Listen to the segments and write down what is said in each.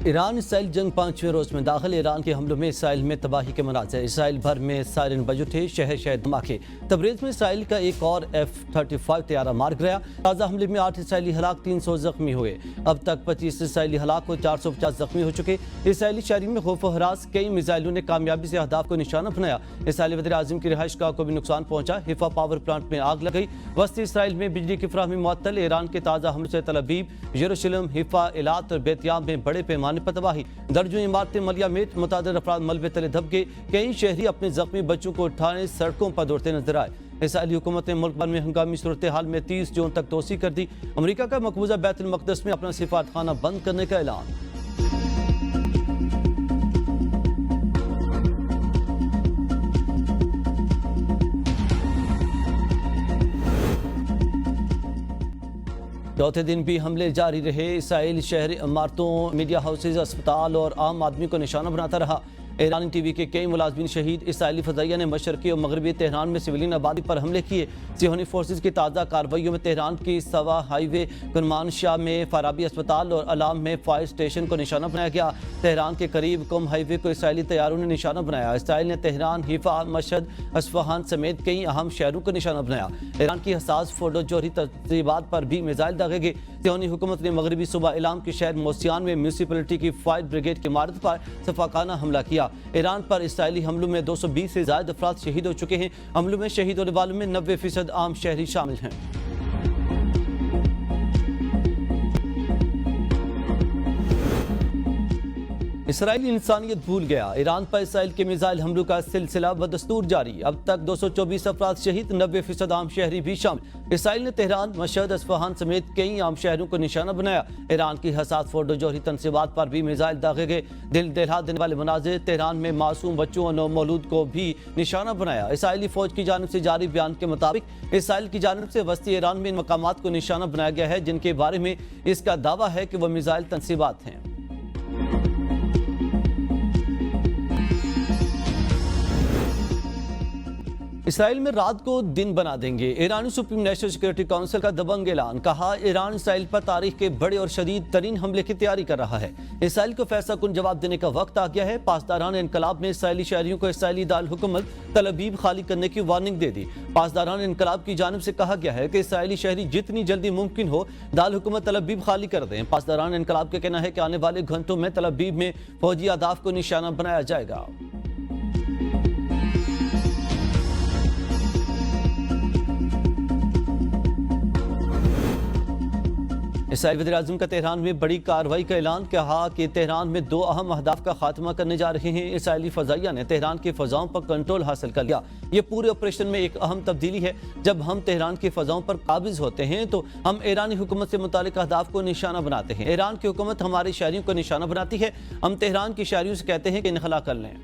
Iran Israel जंग 5वें रोज में दाखिल। ईरान के हमलों में इसराइल में तबाही के मनाज़िर। इसराइल भर में सायरन बज उठे, शहर शहर धमाके। तबरेज़ में इसराइल का एक और F-35 तैयारा मार गया। ताज़ा हमले में 8 इसराइली हलाक, 300 जख्मी हुए। अब तक 25 इसराइली हलाक और 450 जख्मी हो चुके। इसराइली शहरियों में खौफ हरास, कई मिसाइलों ने कामयाबी से अहदाफ को निशाना बनाया। इसराइली वज़ीर आज़म की रिहाइश गाह को भी नुकसान पहुंचा। हिफा पावर प्लांट में आग लग गई। वस्ती इसराइल में बिजली की फराहमी मुअत्तल। ईरान के ताज़ा हमले से तल अवीव, यरूशलेम, हिफा, इलात और बेतियाम में बड़े पैमाने पर तबाही। दर्जों इमारतें मलिया मेट, मुतादिर अफराद मलबे तले दब गए। कई शहरी अपने जख्मी बच्चों को उठाने सड़कों पर दौड़ते नजर आए। इसराइली हुकूमत ने मुल्क भर में हंगामी सूरत हाल में 30 जून तक तोसी कर दी। अमरीका का मकबूजा बैतुल मक़दस में अपना सिफारतखाना बंद करने का ऐलान। चौथे दिन भी हमले जारी रहे। इसराइल शहर इमारतों, मीडिया हाउसेज, अस्पताल और आम आदमी को निशाना बनाता रहा। ईरानी टीवी के कई मुलाजमीन शहीद। इसराइली फजाइया ने मशरकी और मगरबी तेहरान में सिविलियन आबादी पर हमले किए। सियोनी फोर्सेज की ताज़ा कार्रवाइयों में तेहरान की सवा हाईवे, कुरमानशाह में फाराबी अस्पताल और अलाम में फायर स्टेशन को निशाना बनाया गया। तेहरान के करीब कुम हाईवे को इसराइली तैयारों ने निशाना बनाया। इसराइल ने तेहरान, हिफा, मशहद, अस्फहान समेत कई अहम शहरों को निशाना बनाया। ईरान की हसास फोटो जोहरी तर्तीबात पर भी मिसाइल दागे गए। सियोनी हुकूमत ने मगरबी सूबा इलाम के शहर मोसियान में म्यूनसिपलिटी की फायर ब्रिगेड की इमारत पर सफाकाना हमला किया। ईरान पर इसराइली हमलों में 220 से ज्यादा अफराद शहीद हो चुके हैं। हमलों में शहीद होने वालों में 90% आम शहरी शामिल हैं। इसराइली इंसानियत भूल गया। ईरान पर इसराइल के मिसाइल हमलों का सिलसिला बदस्तूर जारी। अब तक 224 अफराद शहीद, 90% आम शहरी भी शामिल। इसराइल ने तेहरान, मशहद, अस्फहान समेत कई आम शहरों को निशाना बनाया। ईरान की हसास फोटो जोहरी तनसीबात पर भी मिसाइल दागे गए। दिल दहला देने वाले मनाजिर। तेहरान में मासूम बच्चों और नौमौलूद को भी निशाना बनाया। इसराइली फौज की जानिब से जारी बयान के मुताबिक इसराइल की जानिब से वस्ती ईरान में इन मकामात को निशाना बनाया गया है जिनके बारे में इसका दावा है कि वह मिसाइल तनसीबात हैं। इसराइल में रात को दिन बना देंगे। ईरानी सुप्रीम नेशनल सिक्योरिटी काउंसिल का दबंग ऐलान। कहा, ईरान इसराइल पर तारीख के बड़े और शदीद तरीन हमले की तैयारी कर रहा है। इसराइल को फैसला कुन जवाब देने का वक्त आ गया है। पासदारान इनकलाब में इसराइली शहरियों को इसराइली दारुल हुकूमत तल अवीव खाली करने की वार्निंग दे दी। पासदारान इनकलाब की जानिब से कहा गया है कि इसराइली शहरी जितनी जल्दी मुमकिन हो दारुल हुकूमत तल अवीव खाली कर दें। पासदारान इनकलाब का कहना है कि आने वाले घंटों में तल अवीव में फौजी अहदाफ को निशाना बनाया जाएगा। इसराइल वज़ीर आज़म का तेहरान में बड़ी कार्रवाई का ऐलान। कहा कि तेहरान में 2 अहम अहदाफ का खात्मा करने जा रहे हैं। इसराइली फजाइया ने तेहरान की फ़जाओं पर कंट्रोल हासिल कर लिया। ये पूरे ऑपरेशन में एक अहम तब्दीली है। जब हम तेहरान की फ़जाओं पर काबिज होते हैं तो हम ईरानी हुकूमत से मुतालिक अहदाफ को निशाना बनाते हैं। ईरान की हुकूमत हमारे शहरियों को निशाना बनाती है। हम तेहरान के शहरियों से कहते हैं कि इनखला कर लें।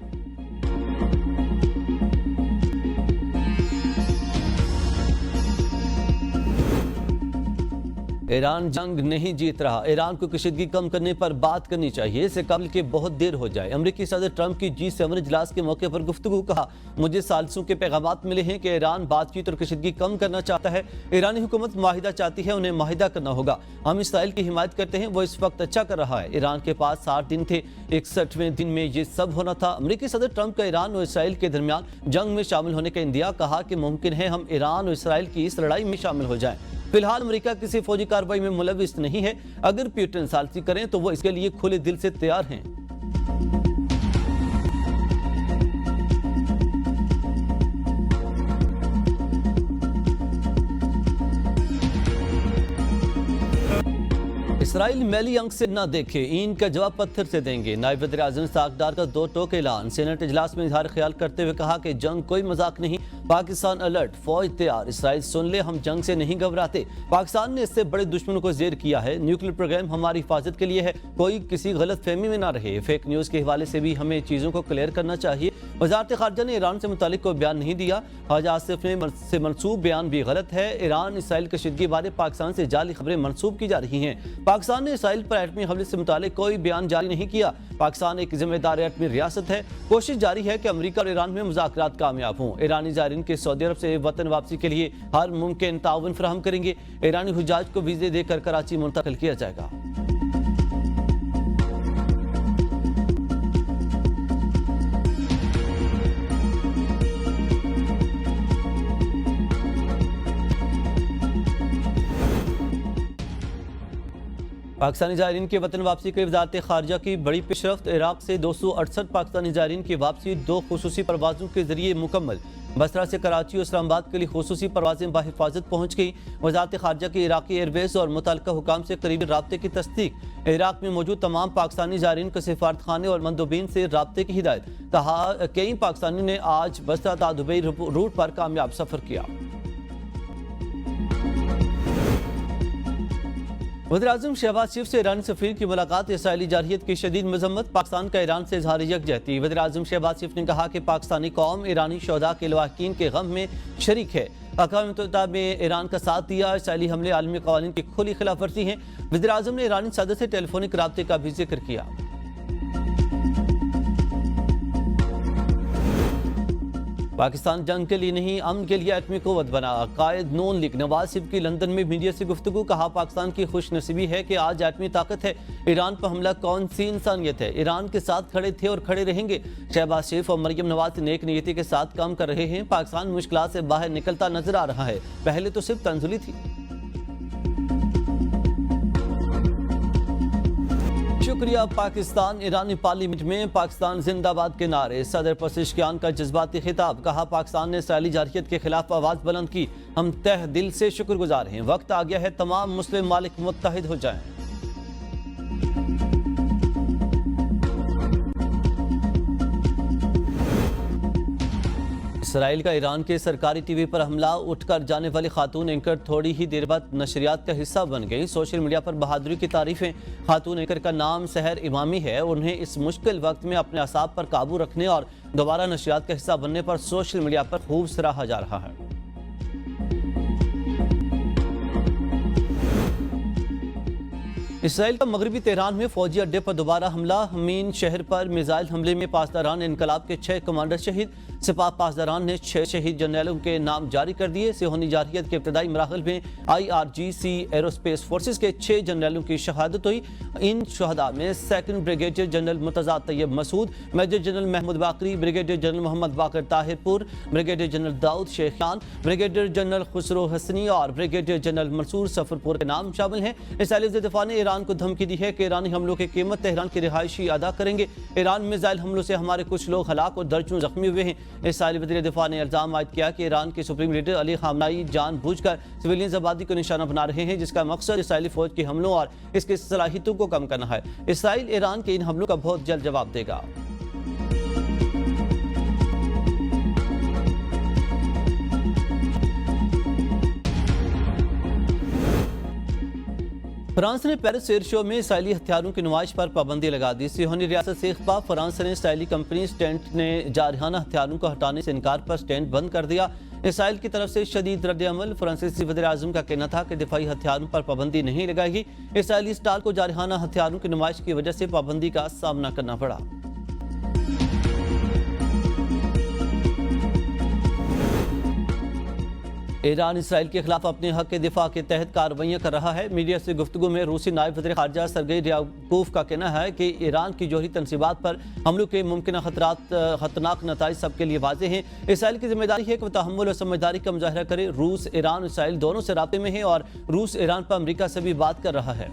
ईरान जंग नहीं जीत रहा। ईरान को कशीदगी कम करने पर बात करनी चाहिए, इससे कबल के बहुत देर हो जाए। अमरीकी सदर ट्रंप की G7 इजलास के मौके पर गुफ्तगू। कहा, मुझे सालसों के पैगामात मिले हैं कि ईरान बातचीत और कशीदगी कम करना चाहता है। ईरानी हुकूमत माहिदा चाहती है, उन्हें माहिदा करना होगा। हम इसराइल की हिमायत करते हैं, वो इस वक्त अच्छा कर रहा है। ईरान के पास 60 दिन थे, 61वें दिन में ये सब होना था। अमरीकी सदर ट्रंप का ईरान और इसराइल के दरमियान जंग में शामिल होने का इंदिया। कहा कि मुमकिन है हम ईरान और इसराइल की इस लड़ाई में शामिल हो जाएं। फिलहाल अमेरिका किसी फौजी कार्रवाई में मुलविस नहीं है। अगर पुतिन सालसी करें तो वो इसके लिए खुले दिल से तैयार हैं। इसराइल मैली अंक से न देखे, ईंट का जवाब पत्थर से देंगे। नायब वज़ीर आज़म सागदार का 2 टोक ऐलान। सेनेट इजलास में इजहार ख्याल करते हुए कहा कि जंग कोई मजाक नहीं। पाकिस्तान अलर्ट, फौज तैयार। इसराइल सुन ले, हम जंग से नहीं घबराते। पाकिस्तान ने इससे बड़े दुश्मनों को जेर किया है। न्यूक्लियर प्रोग्राम हमारी हिफाजत के लिए है, कोई किसी गलत फहमी में ना रहे। फेक न्यूज़ के हवाले से भी हमें चीज़ों को क्लियर करना चाहिए। वज़ारत ख़ारजा ने ईरान से मुतालिक कोई बयान नहीं दिया। ख्वाजा आसिफ ने से मनसूब बयान भी गलत है। ईरान इसराइल कशीदगी बारे पाकिस्तान से जाली खबरें मनसूब की जा रही हैं। पाकिस्तान ने इसराइल पर एटमी हमले से मुतालिक कोई बयान जारी नहीं किया। पाकिस्तान एक जिम्मेदार एटमी रियासत है। कोशिश जारी है कि अमरीका और ईरान में मुज़ाकरात कामयाब हों। ईरानी ज़ायरीन के सऊदी अरब से वतन वापसी के लिए हर मुमकिन ताउन फराहम करेंगे। ईरानी हुज्जाज को वीज़े देकर कराची मुंतकिल किया जाएगा। पाकिस्तानी ज़ायरीन की वतन वापसी के वज़ारत ख़ारजा की बड़ी पेशरफ्त। इराक से 268 पाकिस्तानी ज़ायरीन की वापसी 2 खुसूसी परवाज़ों के जरिए मुकम्मल। बसरा से कराची और इस्लामाबाद के लिए खुसूसी परवाज़ें बाहिफाजत पहुँच गई। वज़ारत ख़ारजा की इराक़ी एयरवेज़ और मुतल्लिक़ा हुकाम से करीबी राब्ते की तस्दीक। इराक में मौजूद तमाम पाकिस्तानी ज़ायरीन को सिफारत खाने और मंदोबीन से राब्ते की हिदायत। कहा कई पाकिस्तानी ने आज बसरा ता दुबई रूट पर कामयाब सफ़र किया। वज़ीर-ए-आज़म शहबाज शरीफ से ईरानी सफ़ीर की मुलाकात। इसराइली जारहियत की शदीद मजम्मत। पाकिस्तान का ईरान से इज़हार यकजहती। वज़ीर-ए-आज़म शहबाज शरीफ ने कहा कि पाकिस्तानी कौम ईरानी शोहदा के लवाहिकीन के गम में शरीक है। अक़वाम मुत्तहिदा में ईरान का साथ दिया। इसराइली हमले आलमी क़वानीन की खुली खिलाफ वर्जी हैं। वज़ीर-ए-आज़म ने ईरानी सदर से टेलीफोनिक राब्ते का भी जिक्र किया। पाकिस्तान जंग के लिए नहीं, अमन के लिए एटमी क़ुव्वत बना। कायद नून लीग नवाज शरीफ की लंदन में मीडिया से गुफ्तगू। कहा पाकिस्तान की खुशनसीबी है कि आज एटमी ताकत है। ईरान पर हमला कौन सी इंसानियत है। ईरान के साथ खड़े थे और खड़े रहेंगे। शहबाज शरीफ और मरियम नवाज नेक नीयती के साथ काम कर रहे हैं। पाकिस्तान मुश्किलात से बाहर निकलता नजर आ रहा है। पहले तो सिर्फ तंजुली थी। शुक्रिया पाकिस्तान। ईरानी पार्लियामेंट में पाकिस्तान जिंदाबाद के नारे। सदर पेज़ेश्कियान का जज्बाती खिताब। कहा पाकिस्तान ने इसराइली जारहियत के खिलाफ आवाज़ बुलंद की। हम तह दिल से शुक्रगुजार हैं। वक्त आ गया है तमाम मुस्लिम मालिक मुत्तहिद हो जाएं। इसराइल का ईरान के सरकारी टीवी पर हमला। उठकर जाने वाली खातून एंकर थोड़ी ही देर बाद नशरियात का हिस्सा बन गई। सोशल मीडिया पर बहादुरी की तारीफें। खातून एंकर का नाम सहर इमामी है। उन्हें इस मुश्किल वक्त में अपने असाब पर काबू रखने और दोबारा नशरियात का हिस्सा बनने पर सोशल मीडिया पर खूब सराहा जा रहा है। इसराइल का मगरबी तेहरान में फौजी अड्डे पर दोबारा हमला। हमीन शहर पर मिसाइल हमले में पासदारान इनकलाब के 6 कमांडर शहीद। सिपाह पासदारान ने 6 शहीद जनरलों के नाम जारी कर दिए। सिहोनी जारहियत के इब्तदाई मराहल में IRGC एरोस्पेस फोर्सेस के 6 जनरलों की शहादत हुई। इन शहदा में 2nd brigadier general Murtaza Tayyab Masood, major general Mahmoud Bakri, brigadier general Mohammad Bagher Tahirpur, brigadier general Dawood Sheikh Khan, brigadier general Khosrow Hasani और ब्रिगेडियर जनरल मंसूर सफरपुर के नाम शामिल हैं। इसराइली दिफा ने ईरान को धमकी दी है कि ईरानी हमलों की कीमत तेहरान की रिहायशी अदा करेंगे। ईरान में मिसाइल हमलों से हमारे कुछ लोग हलाक और दर्जनों जख्मी हुए हैं। इसराइली वज़ीर दिफा ने इल्ज़ाम आयद किया कि ईरान के सुप्रीम लीडर अली ख़ामनेई जानबूझकर सिविलियन आबादी को निशाना बना रहे हैं, जिसका मकसद इसराइली फौज के हमलों और इसकी सलाहियतों को कम करना है। इसराइल ईरान के इन हमलों का बहुत जल्द जवाब देगा। फ्रांस ने पेरिस एयर शो में इसराइली हथियारों की नुमाइश पर पाबंदी लगा दी। सिहोनी रियासत से खिताब। फ्रांस ने इसराइली कंपनी स्टेंट ने जारहाना हथियारों को हटाने से इनकार पर स्टेंट बंद कर दिया। इसराइल की तरफ से शदीद रद्द-ए-अमल। फ्रांसीसी वज़ीर-ए-आज़म का कहना था कि दिफाई हथियारों पर पाबंदी नहीं लगाएगी। इसराइली स्टार को जारहाना हथियारों की नुमाइश की वजह से पाबंदी का सामना करना पड़ा। ईरान इसराइल के खिलाफ अपने हक के दिफा के तहत कार्रवाइयाँ कर रहा है। मीडिया से गुफ्तगू में रूसी नायब वज़ीर ख़ारजा सरगेई रियाकोव का कहना है कि ईरान की जौहरी तनसीबात पर हमलों के मुमकिन खतरनाक नताइज सबके लिए वाज़ेह हैं। इसराइल की जिम्मेदारी है कि वह तहम्मुल और समझदारी का मुजाहरा करे। रूस ईरान इसराइल दोनों से राब्ते में है और रूस ईरान पर अमरीका से भी बात कर रहा है।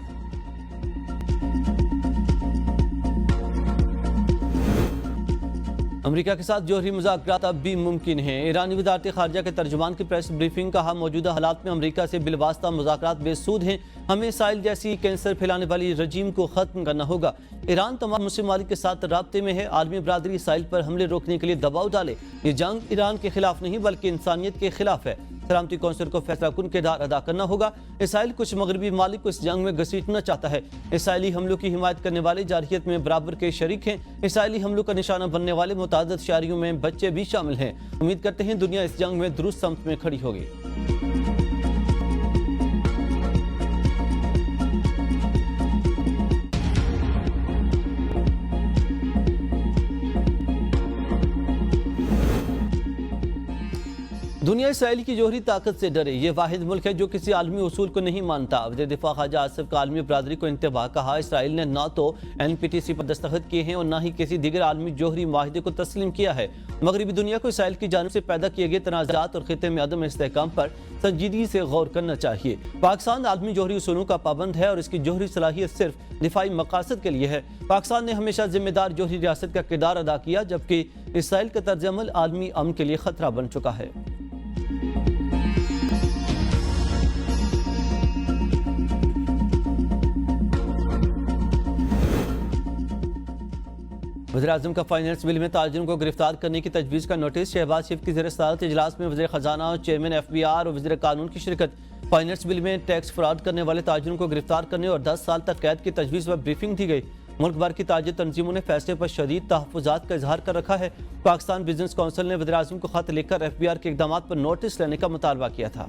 अमेरिका के साथ जौहरी मुज़ाकरात अब भी मुमकिन हैं। ईरानी वज़ारत ख़ारजा के तर्जुमान की प्रेस ब्रीफिंग। कहा मौजूदा हालात में अमेरिका से बिलवास्ता मुज़ाकरात बेसूद हैं। हमें इसराइल जैसी कैंसर फैलाने वाली रजीम को ख़त्म करना होगा। ईरान तमाम मुस्लिम मालिक के साथ राब्ते में है। आलमी बरादरी इसराइल पर हमले रोकने के लिए दबाव डाले। ये जंग ईरान के खिलाफ नहीं बल्कि इंसानियत के खिलाफ है। सलामती कौंसिल को फैसला कुन किरदार अदा करना होगा। इसराइल कुछ मगरबी मालिक को इस जंग में घसीटना चाहता है। इसराइली हमलों की हिमायत करने वाले जारहियत में बराबर के शरीक हैं। इसराइली हमलों का निशाना बनने वाले मुतादिद शहरियों में बच्चे भी शामिल हैं। उम्मीद करते हैं दुनिया इस जंग में दुरुस्त समत में खड़ी होगी। दुनिया दुनिया इसराइल की जोहरी ताकत से डरे। ये वाहिद मुल्क है जो किसी आलमी उसूल को नहीं मानता। वज़ीर दिफा ख्वाजा आसिफ का आलमी बरादरी को इंतबाह। कहा, इसराइल ने न तो NPTC पर दस्तखत किए हैं और न ही किसी दीगर आलमी जोहरी माहिदे को तस्लीम किया है। मगरबी दुनिया को इसराइल की जानिब से पैदा किए गए तनाज़ात और खित्ते में अदम इस्तेहकाम पर संजीदगी से गौर करना चाहिए। पाकिस्तान आलमी जोहरी उसूलों का पाबंद है और इसकी जोहरी सलाहियत सिर्फ दिफाई मकासद के लिए है। पाकिस्तान ने हमेशा जिम्मेदार जोहरी रियासत का किरदार अदा किया, जबकि इसराइल का तर्ज अमल आलमी अमन के लिए खतरा बन चुका है। वज़ीर-ए-आज़म का फाइनेंस बिल में ताजिरों को गिरफ्तार करने की तजवीज़ का नोटिस। शहबाज शरीफ की ज़ेर सदारत इजलास में वज़ीर ख़जाना, चेयरमैन FBR और वज़ीर कानून की शिरकत। फाइनेंस बिल में टैक्स फ्रॉड करने वाले ताजिरों को गिरफ्तार करने और 10 साल तक कैद की तजवीज़ पर ब्रीफिंग दी गई। मुल्क भर की ताजिर तंजीमों ने फैसले पर शदीद तहफ़्फ़ुज़ात का इजहार कर रखा है। पाकिस्तान बिजनेस काउंसिल ने वज़ीर-ए-आज़म को खत लिखकर FBR के इक़दामात पर नोटिस लेने का मुतालबा किया था।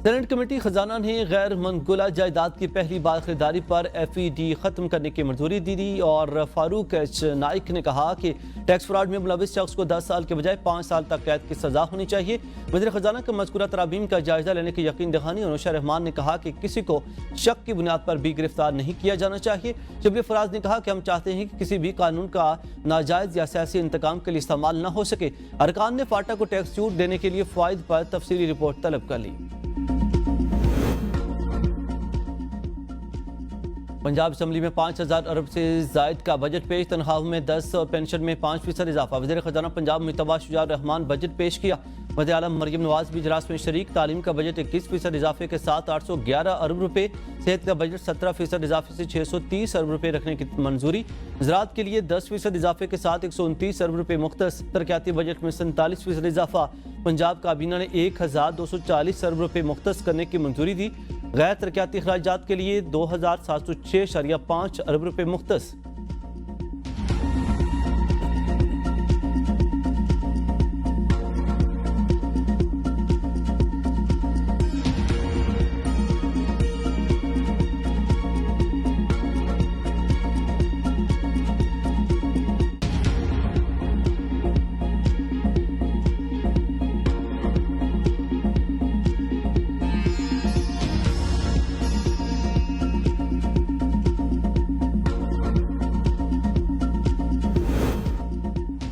सेनेट कमेटी खजाना ने गैर मनगुला जायदाद की पहली बार खरीदारी पर FED खत्म करने की मंजूरी दी थी और फारूक H नाइक ने कहा कि टैक्स फ्रॉड में मुलविस शख्स को 10 साल के बजाय 5 साल तक कैद की सजा होनी चाहिए। वज़ीर खजाना का मज़कूरा तरामीम का जायजा लेने की यकीन दहानी। अनुशा रहमान ने कहा कि किसी को शक की बुनियाद पर भी गिरफ्तार नहीं किया जाना चाहिए। शबीर फराज ने कहा कि हम चाहते हैं कि किसी भी कानून का नाजायज या सियासी इंतकाम के लिए इस्तेमाल न हो सके। अरकान ने फाटा को टैक्स छूट देने के लिए फ़वाइद पर तफसीली रिपोर्ट तलब कर ली। पंजाब असम्बली में 5000 अरब से जायद का बजट पेश। तनख्वाहों में 10 और पेंशन में 5% इजाफा। वज़ीर ख़जाना पंजाब मुतबा शुजाउर रहमान बजट पेश किया। वज़ीर आलम मरियम नवाज भी इजलास में शरीक। तालीम का बजट 21% इजाफे के साथ 811 अरब रुपये। सेहत का बजट 17% इजाफे से 630 अरब रुपये रखने की मंजूरी। ज़राअत के लिए 10% इजाफे के साथ 129 अरब रुपये मुख्तस। तरक्याती बजट में 47% इजाफा। पंजाब काबीना ने 1240 अरब रुपये मुख्तस करने की मंजूरी दी। गैर तरक्याती अखराजात के लिए 2706.5 अरब रुपये मुख्तस।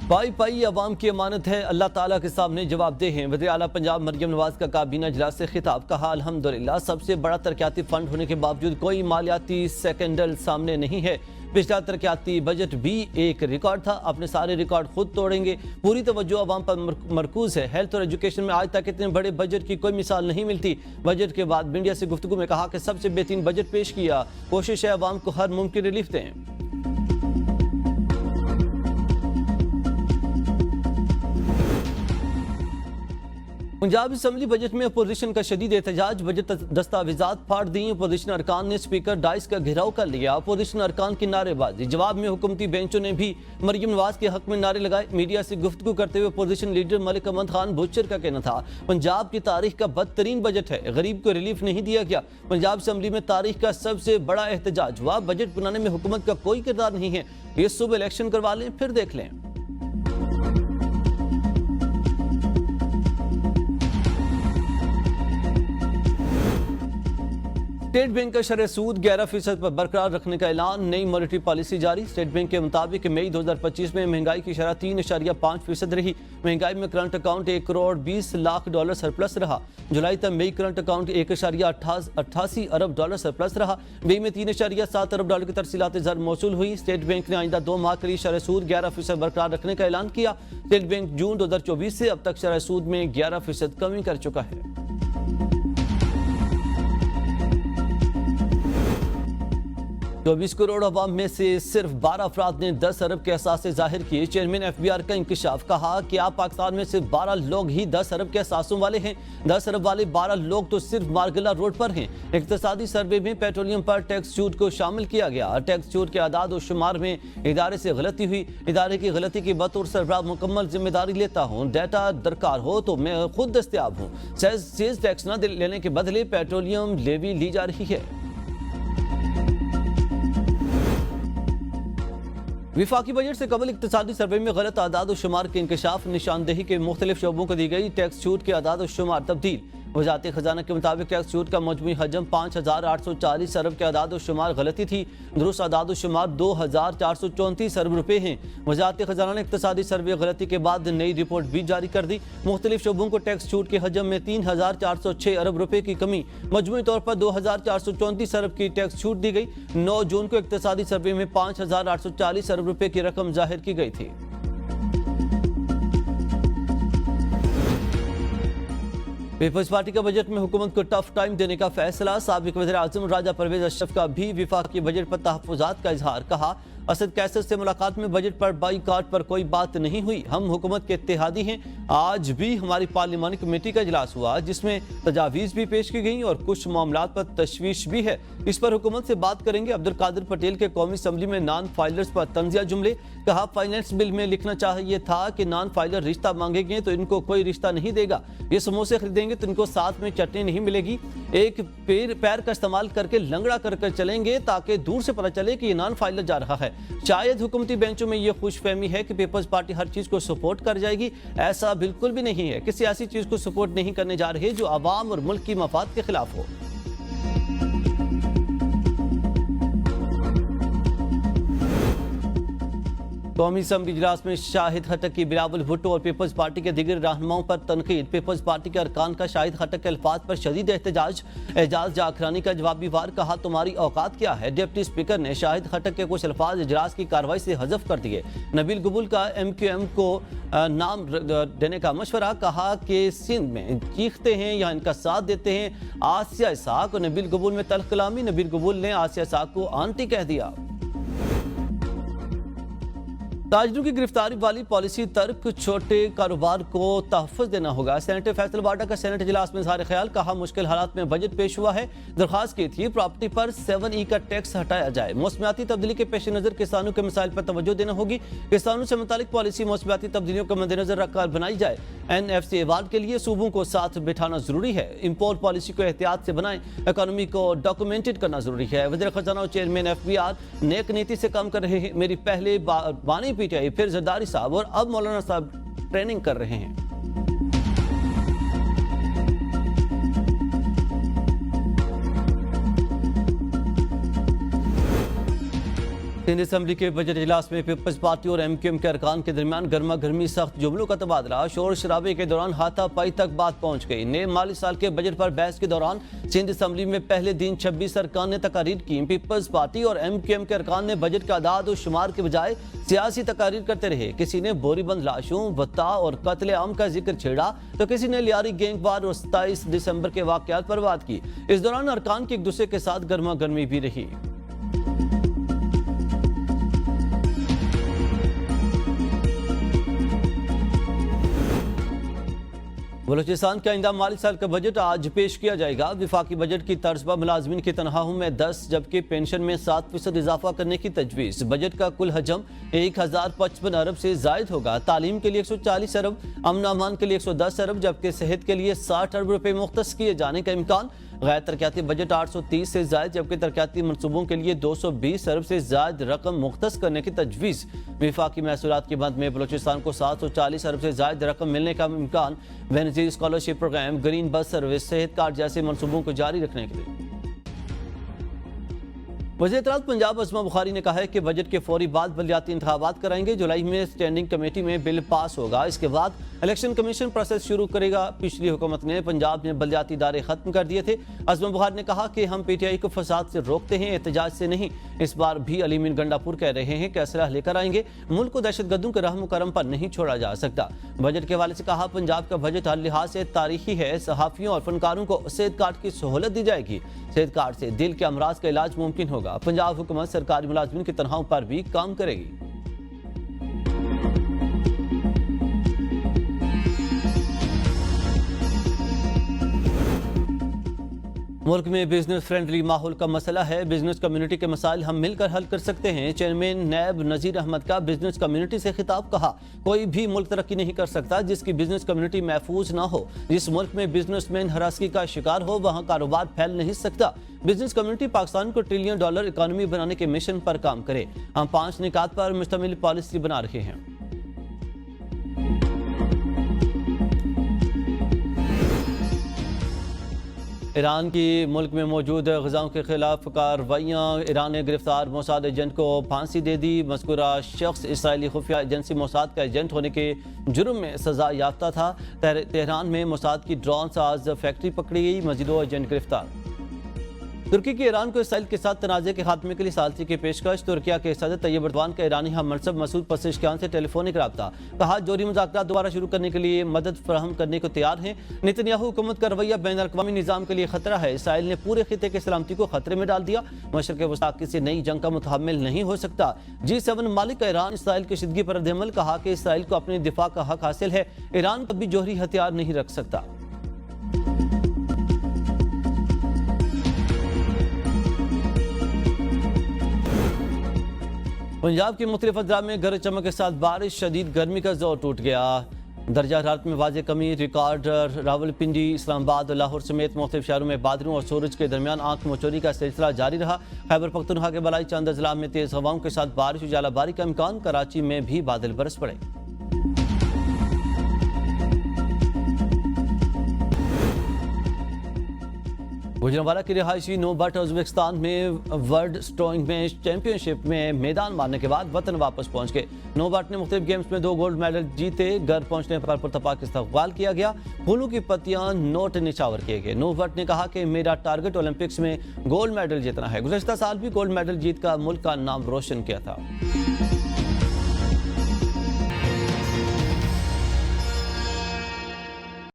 पाई पाई अवाम की अमानत है, अल्लाह ताला के सामने जवाबदेह हैं। वज़ीर आला पंजाब मरियम नवाज का काबीना इजलास से खिताब। कहा, अल्हम्दुलिल्लाह सबसे बड़ा तरक्याती फंड होने के बावजूद कोई मालियाती स्कैंडल सामने नहीं है। पिछला तरक्याती बजट भी एक रिकॉर्ड था। अपने सारे रिकॉर्ड खुद तोड़ेंगे। पूरी तवज्जो अवाम पर मरकूज है। हेल्थ और एजुकेशन में आज तक इतने बड़े बजट की कोई मिसाल नहीं मिलती। बजट के बाद मीडिया से गुफ्तगू में कहा कि सबसे बेहतरीन बजट पेश किया। कोशिश है अवाम को हर मुमकिन रिलीफ दें। पंजाब असम्बली बजट में अपोजिशन का शदीद एहतजाज। बजट दस्तावेजात फाड़ दी। अपोजिशन अरकान ने स्पीकर डाइस का घेराव कर लिया। अपोजिशन अरकान की नारेबाजी। जवाब में हुकूमती बेंचों ने भी मरियम नवाज के हक में नारे लगाए। मीडिया से गुफ्तगू करते हुए opposition leader Malik Ahmad Khan butcher का कहना था, पंजाब की तारीख का बदतरीन बजट है, गरीब को रिलीफ नहीं दिया गया। पंजाब असम्बली में तारीख का सबसे बड़ा एहतजाज हुआ। बजट बनाने में हुकूमत का कोई किरदार नहीं है। ये सुबह इलेक्शन करवा लें फिर देख लें। स्टेट बैंक का शरह सूद 11% पर बरकरार रखने का ऐलान। नई मॉनेटरी पॉलिसी जारी। स्टेट बैंक के मुताबिक मई 2025 में महंगाई की शरह 3.5% रही। महंगाई में current account 1 crore 20 lakh dollar surplus रहा। जुलाई तक मई करंट अकाउंट 1.88 अरब डॉलर सरप्लस रहा। मई में 3.7 अरब डॉलर की तरसीलात ज़र मौसूल हुई। स्टेट बैंक ने आइंदा 2 माह के लिए शरह सूद 11% बरकरार रखने का ऐलान किया। स्टेट बैंक जून 2024 से अब तक शरह सूद में 11% कमी कर चुका है। 24 करोड़ अवाम में से सिर्फ 12 अफराद ने 10 अरब के असासे जाहिर किए। चेयरमैन FBR का इंकशाफ। कहा कि आप पाकिस्तान में सिर्फ 12 लोग ही 10 अरब के असासों वाले हैं। 10 अरब वाले 12 लोग तो सिर्फ मारगला रोड पर हैं। इक्तिसादी सर्वे में पेट्रोलियम पर टैक्स छूट को शामिल किया गया। टैक्स छूट के आदाद और शुमार में इदारे से गलती हुई। इदारे की गलती की बतौर सरबराह मुकम्मल जिम्मेदारी लेता हूँ। डाटा दरकार हो तो मैं खुद दस्तियाब हूँ। सेज टैक्स न लेने के बदले पेट्रोलियम लेवी ली जा रही है। विफाकी बजट से कबल इक्तिसादी सर्वे में गलत आदाद और शुमार के इंकशाफ, निशानदेही के मुख्तलिफ शोबों को दी गई टैक्स छूट के आदाद और शुमार तब्दील। वजारत खजाना के मुताबिक टैक्स छूट का मजमूई हजम 5,840 अरब के आदाद और शुमार गलती थी। दुरुस्त आदाद और शुमार 2,434 अरब रुपये हैं। वजारत खजाना ने इक्तिसादी सर्वे गलती के बाद नई रिपोर्ट भी जारी कर दी। मुख्तलिफ शोबों को टैक्स छूट के हजम में 3,406 अरब रुपये की कमी, मजमूई तौर पर 2,434 अरब की टैक्स छूट दी गई। 9 जून को इक्तिसादी सर्वे में 5,840 अरब रुपये की रकम जाहिर की गई थी। पीपल्स पार्टी का बजट में हुकूमत को टफ टाइम देने का फैसला। साबिक वज़ीर-ए-आज़म राजा परवेज अशरफ का भी विफाकी बजट पर तहफ़्फ़ुज़ात का इजहार। कहा, असद कैसर से मुलाकात में बजट पर बाईकाट पर कोई बात नहीं हुई। हम हुकूमत के इत्तेहादी हैं। आज भी हमारी पार्लिमानी कमेटी का इजलास हुआ जिसमें तजावीज़ भी पेश की गई और कुछ मामलात पर तशवीश भी है। इस पर हुकूमत से बात करेंगे। अब्दुल कादिर पटेल के कौमी असम्बली में नॉन फाइलर्स पर तंजिया जुमले। कहा, फाइनेंस बिल में लिखना चाहिए था कि नॉन फाइलर रिश्ता मांगेंगे तो इनको कोई रिश्ता नहीं देगा। ये समोसे खरीदेंगे तो इनको साथ में चटनी नहीं मिलेगी। एक पैर का इस्तेमाल करके लंगड़ा कर चलेंगे ताकि दूर से पता चले कि ये नॉन फाइलर जा रहा है। शायद हुकूमती बेंचों में यह खुशफहमी है कि पीपल्स पार्टी हर चीज को सपोर्ट कर जाएगी। ऐसा बिल्कुल भी नहीं है। किसी ऐसी चीज को सपोर्ट नहीं करने जा रहे जो आवाम और मुल्क की मफाद के खिलाफ हो। कौमी असम्बली इजलास में शाहिद खट्टक की बिलावल भुट्टो और पीपल्स पार्टी के दीगर रहनुमाओं पर तनकीद। पीपल्स पार्टी के अरकान का शाहिद खट्टक के अल्फाज पर शदीद एहतजाज। एजाज जाखरानी का जवाबी वार। कहा, तुम्हारी औकात क्या है। डिप्टी स्पीकर ने शाहिद खट्टक के कुछ अल्फाज इजलास की कार्रवाई से हज़फ कर दिए। नबील कबूल का MQM को नाम देने का मशवरा। कहा कि सिंध में चीखते हैं या इनका साथ देते हैं आसिया इसहाक और नबील कबूल में तल्ख कलामी। नबील कबूल ने आसिया इसहाक को आंटी कह दिया। ताजिरों की गिरफ्तारी वाली पॉलिसी तर्क, छोटे कारोबार को तहफ़्फ़ुज़ देना होगा। सेनेटर फैसल वाडा का सेनेट इजलास में इज़हार ख्याल। कहा, मुश्किल हालात में बजट पेश हुआ है। दरख्वास्त की थी प्रॉपर्टी पर 7E का टैक्स हटाया जाए। मौसमियाती तब्दीली के पेश नज़र किसानों के मसाइल पर तवज्जो देना होगी। किसानों से मुतालिक पॉलिसी मौसमियाती तब्दीलियों को मद्देनजर रखकर बनाई जाए। NFC अवार्ड के लिए सूबों को साथ बिठाना जरूरी है। इम्पोर्ट पॉलिसी को एहतियात से बनाएं। इकोनॉमी को डॉक्यूमेंटेड करना जरूरी है। वज़ीर खजाना और चेयरमैन FBR नेक नीति से काम कर रहे हैं। मेरी पहले बानी PTI, फिर जरदारी साहब और अब मौलाना साहब ट्रेनिंग कर रहे हैं। सिंध असम्बली के बजट इजलास में पीपल्स पार्टी और MQM के अरकान के दरमियान गर्मा गर्मी सख्त जुमलों का तबादला। शोर शराबे के दौरान हाथापाई तक बात पहुंच गई। नए माली साल के बजट पर बहस के दौरान सिंध असम्बली में पहले दिन 26 अरकान ने तकारीर की। पीपल्स पार्टी और MQM के अरकान ने बजट का आदाद और शुमार के बजाय सियासी तकारीर करते रहे। किसी ने बोरीबंद लाशों, वत्ता और कत्ले आम का जिक्र छेड़ा तो किसी ने लियारी गैंगवार और 27 दिसंबर के वाकयात पर बात की। इस दौरान अरकान की एक दूसरे के साथ गर्मा गर्मी भी रही। बलूचिस्तान का आइंदा माली साल का बजट आज पेश किया जाएगा। विफाकी बजट की तर्ज पर मुलाजमीन की तनख्वाहों में 10 जबकि पेंशन में 7% इजाफा करने की तजवीज़। बजट का कुल हजम 1055 अरब से जायद होगा। तालीम के लिए 140 अरब, अमन अमान के लिए 110 अरब जबकि सेहत के लिए 60 अरब रुपये मुख्तस किए जाने का इम्कान। गैर तरक्याती बजट 830 से जायद जबकि तरक्याती मनसूबों के लिए 220 अरब से जायद रकम मुख्तस करने की तजवीज़। विफाकी महसूलात की मद में बलूचिस्तान को 740 अरब से जायद रकम मिलने का इम्कान। Benazir scholarship program, green bus service, सेहत कार्ड जैसे मनसूबों को जारी रखने के लिए। वज़ीर पंजाब अस्मा बुखारी ने कहा है कि बजट के फौरी बाद बलदियाती इंतखाबात कराएंगे। जुलाई में स्टैंडिंग कमेटी में बिल पास होगा। इसके बाद इलेक्शन कमीशन प्रोसेस शुरू करेगा। पिछली हुकूमत ने पंजाब में बलदियाती इदारे खत्म कर दिए थे। अस्मा बुखारी ने कहा कि हम PTI को फसाद से रोकते हैं, एहतजाज से नहीं। इस बार भी अली मीन गंडापुर कह रहे हैं कि असलह लेकर आएंगे। मुल्क को दहशतगर्दों के रहम करम पर नहीं छोड़ा जा सकता। बजट के हवाले से कहा, पंजाब का बजट हर लिहाज से तारीखी है। सहाफ़ियों और फनकारों को सेहत कार्ड की सहूलत दी जाएगी। सेहत कार्ड से दिल के अमराज का इलाज मुमकिन होगा। पंजाब हुकूमत सरकारी मुलाजमीन की तनख्वाहों पर भी काम करेगी। मुल्क में बिजनेस फ्रेंडली माहौल का मसला है। बिजनेस कम्युनिटी के मसाइल हम मिलकर हल कर सकते हैं। चेयरमैन नैब नजीर अहमद का बिजनेस कम्युनिटी से खिताब। कहा, कोई भी मुल्क तरक्की नहीं कर सकता जिसकी बिजनेस कम्युनिटी महफूज ना हो। जिस मुल्क में बिजनेसमैन हरासगी का शिकार हो वहाँ कारोबार फैल नहीं सकता। बिजनेस कम्युनिटी पाकिस्तान को $1 ट्रिलियन इकॉनमी बनाने के मिशन पर काम करे। हम 5 निकात पर मुश्तमिल पॉलिसी बना रहे हैं। ईरान की मुल्क में मौजूद गज़ाओं के खिलाफ कार्रवाइयाँ। ईरान ने गिरफ्तार मोसाद एजेंट को फांसी दे दी। मज़कूरा शख्स इसराइली खुफिया एजेंसी मोसाद का एजेंट होने के जुर्म में सजा याफ्ता था। तेहरान में मोसाद की ड्रोन साज फैक्ट्री पकड़ी गई। मज़ीद 2 एजेंट गिरफ्तार। तुर्की की ईरान को इसराइल के साथ तनाज़े के खात्मे के लिए सालसी की पेशकश। तुर्किया के सदर तैयब एर्दोगान का ईरानी हम मनसब मसूद पज़ेश्कियान से टेलीफोनिक रब्ता। कहा, जोरी मुज़ाकरात दोबारा शुरू करने के लिए मदद फराहम करने को तैयार हैं। नेतन्याहू हुकूमत का रवैया बैनुल-अक़वामी निज़ाम के लिए खतरा है। इसराइल ने पूरे खिते की सलामती को खतरे में डाल दिया। मशरिक़ वस्ता किसी नई जंग का मुतहम्मिल नहीं हो सकता। G7 मालिक का ईरान इसराइल की शिदगी पर रद्द-ए-अमल। कहा कि इसराइल को अपने दिफा का हक हासिल है। ईरान कभी जोहरी हथियार नहीं रख सकता। पंजाब के मुख्तलिफ अजला में गरज चमक के साथ बारिश। शदीद गर्मी का जोर टूट गया। दर्जा हरारत में वाज़ेह कमी रिकॉर्ड। रावलपिंडी, इस्लामाबाद और लाहौर समेत मुख्तलिफ शहरों में बादलों और सूरज के दरमियान आंख मचोरी का सिलसिला जारी रहा। खैबर पख्तूनख्वा के बलाई चंद अजला में तेज हवाओं के साथ बारिश, उजालाबारी का इम्कान। कराची में भी बादल बरस पड़े। गुजरांवाला की रिहायशी नोबट उज़्बेकिस्तान में वर्ल्ड स्ट्रोइंग में चैंपियनशिप में मैदान मारने के बाद वतन वापस पहुंच गए। नोबट ने मुख्तलिफ गेम्स में 2 गोल्ड मेडल जीते। घर पहुंचने पर पुरतपाक इस्तकबाल किया गया। फूलों की पत्तियां नोट निछावर किए गए। नोबट ने कहा कि मेरा टारगेट ओलंपिक्स में गोल्ड मेडल जीतना है। गुज़श्ता साल भी गोल्ड मेडल जीत का मुल्क का नाम रोशन किया था।